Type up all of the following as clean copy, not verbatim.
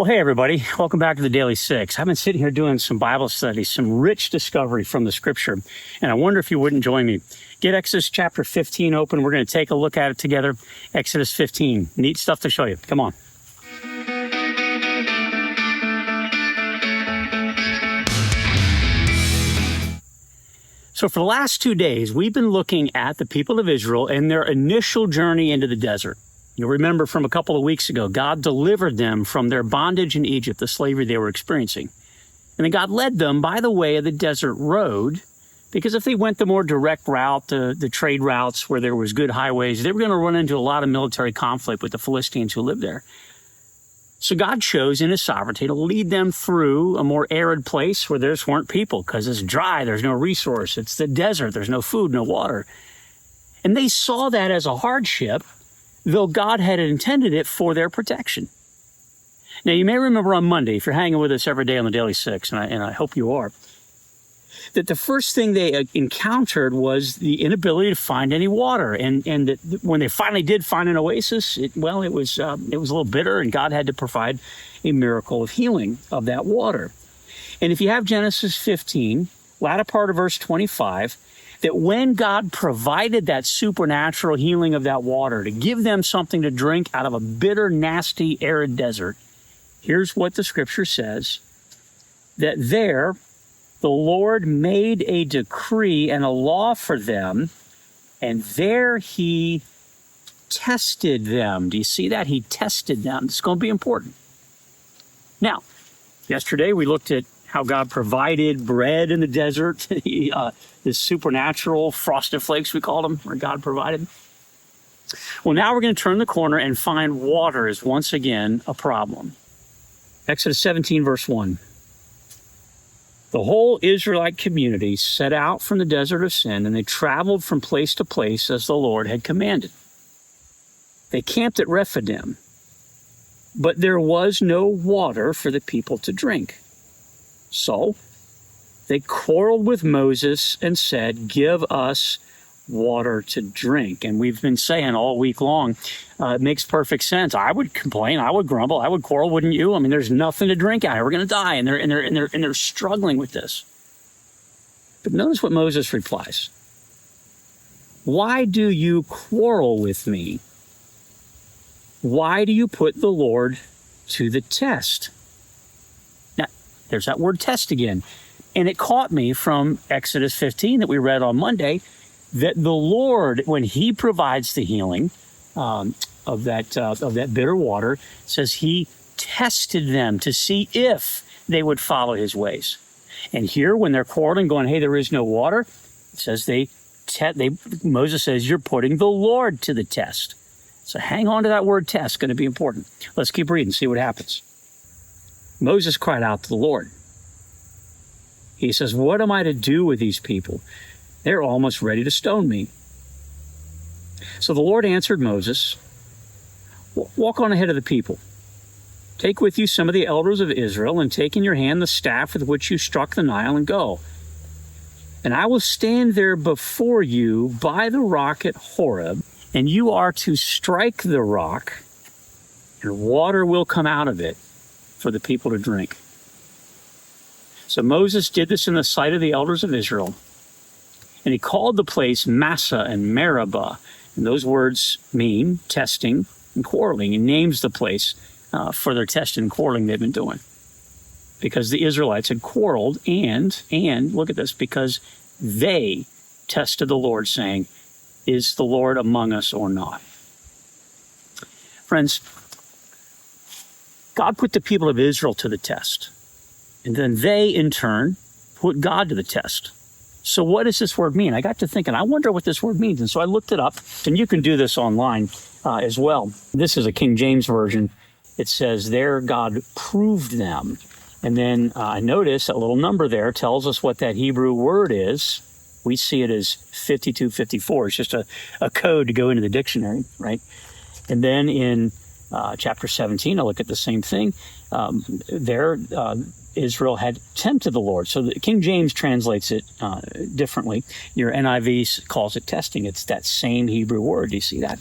Well, hey, everybody. Welcome back to the Daily Six. I've been sitting here doing some Bible studies, some rich discovery from the scripture, and I wonder if you wouldn't join me. Get Exodus chapter 15 open. We're going to take a look at it together. Exodus 15. Neat stuff to show you. Come on. So for the last 2 days, we've been looking at the people of Israel and their initial journey into the desert. You'll remember from a couple of weeks ago, God delivered them from their bondage in Egypt, the slavery they were experiencing. And then God led them by the way of the desert road, because if they went the more direct route, the trade routes where there was good highways, they were going to run into a lot of military conflict with the Philistines who lived there. So God chose in his sovereignty to lead them through a more arid place where there weren't people, because it's dry, there's no resource, it's the desert, there's no food, no water. And they saw that as a hardship, though God had intended it for their protection. Now, you may remember on Monday, if you're hanging with us every day on the Daily Six, and I hope you are, that the first thing they encountered was the inability to find any water. And that when they finally did find an oasis, it was a little bitter, and God had to provide a miracle of healing of that water. And if you have Genesis 15, latter part of verse 25, that when God provided that supernatural healing of that water to give them something to drink out of a bitter, nasty, arid desert, here's what the scripture says, that there the Lord made a decree and a law for them, and there he tested them. Do you see that? He tested them. It's going to be important. Now, yesterday we looked at how God provided bread in the desert, this supernatural frosted flakes, we called them, where God provided. Well, now we're going to turn the corner and find water is once again a problem. Exodus 17, verse 1. The whole Israelite community set out from the desert of Sin, and they traveled from place to place as the Lord had commanded. They camped at Rephidim, but there was no water for the people to drink. So they quarreled with Moses and said, "Give us water to drink." And we've been saying all week long, it makes perfect sense. I would complain, I would grumble, I would quarrel, wouldn't you? I mean, there's nothing to drink out here. We're going to die, and they're struggling with this. But notice what Moses replies. "Why do you quarrel with me? Why do you put the Lord to the test?" Now, there's that word test again. And it caught me from Exodus 15 that we read on Monday, that the Lord, when he provides the healing of that bitter water, says he tested them to see if they would follow his ways. And here, when they're quarreling, going, "Hey, there is no water," it says Moses says, "You're putting the Lord to the test." So hang on to that word test, going to be important. Let's keep reading, see what happens. Moses cried out to the Lord. He says, "What am I to do with these people? They're almost ready to stone me." So the Lord answered Moses, "Walk on ahead of the people. Take with you some of the elders of Israel, and take in your hand the staff with which you struck the Nile, and go. And I will stand there before you by the rock at Horeb, and you are to strike the rock, and water will come out of it for the people to drink." So Moses did this in the sight of the elders of Israel, and he called the place Massah and Meribah. And those words mean testing and quarreling. He names the place for their testing and quarreling they've been doing, because the Israelites had quarreled, and look at this, because they tested the Lord, saying, "Is the Lord among us or not?" Friends, God put the people of Israel to the test, and then they, in turn, put God to the test. So what does this word mean? I got to thinking, I wonder what this word means. And so I looked it up, and you can do this online as well. This is a King James version. It says, "There God proved them." And then I notice a little number there tells us what that Hebrew word is. We see it as 5254. It's just a code to go into the dictionary, right? And then in chapter 17, I look at the same thing. Israel had tempted the Lord. So the King James translates it differently. Your NIV calls it testing. It's that same Hebrew word. Do you see that?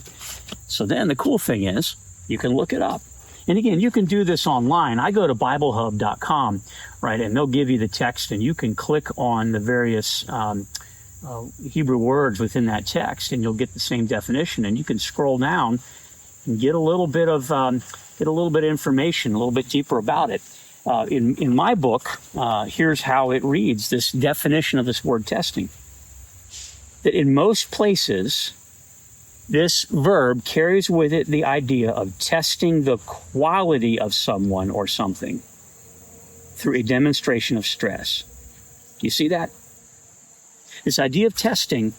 So then the cool thing is, you can look it up. And again, you can do this online. I go to BibleHub.com, right, and they'll give you the text, and you can click on the various Hebrew words within that text, and you'll get the same definition. And you can scroll down and get a little bit of information, a little bit deeper about it. In my book, here's how it reads: this definition of this word testing. That in most places, this verb carries with it the idea of testing the quality of someone or something through a demonstration of stress. Do you see that? This idea of testing,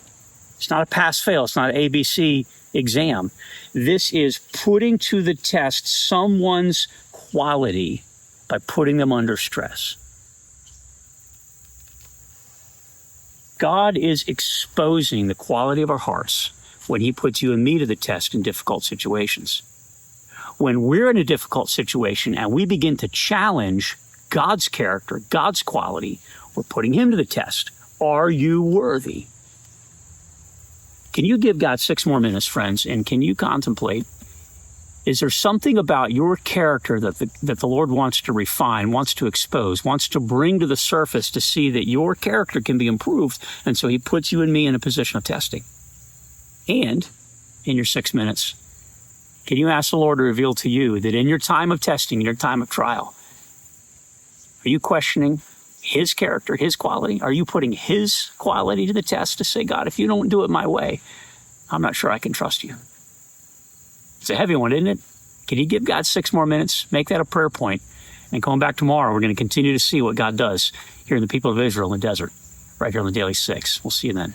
it's not a pass-fail, it's not an ABC exam. This is putting to the test someone's quality by putting them under stress. God is exposing the quality of our hearts when he puts you and me to the test in difficult situations. When we're in a difficult situation and we begin to challenge God's character, God's quality, we're putting him to the test. Are you worthy? Can you give God 6 more minutes, friends, and can you contemplate, is there something about your character that the Lord wants to refine, wants to expose, wants to bring to the surface to see that your character can be improved, and so he puts you and me in a position of testing? And in your 6 minutes, can you ask the Lord to reveal to you that in your time of testing, in your time of trial, are you questioning his character, his quality? Are you putting his quality to the test to say, God, if you don't do it my way, I'm not sure I can trust you? It's a heavy one, isn't it? Can you give God 6 more minutes? Make that a prayer point. And coming back tomorrow, we're going to continue to see what God does here in the people of Israel in the desert, right here on the Daily 6. We'll see you then.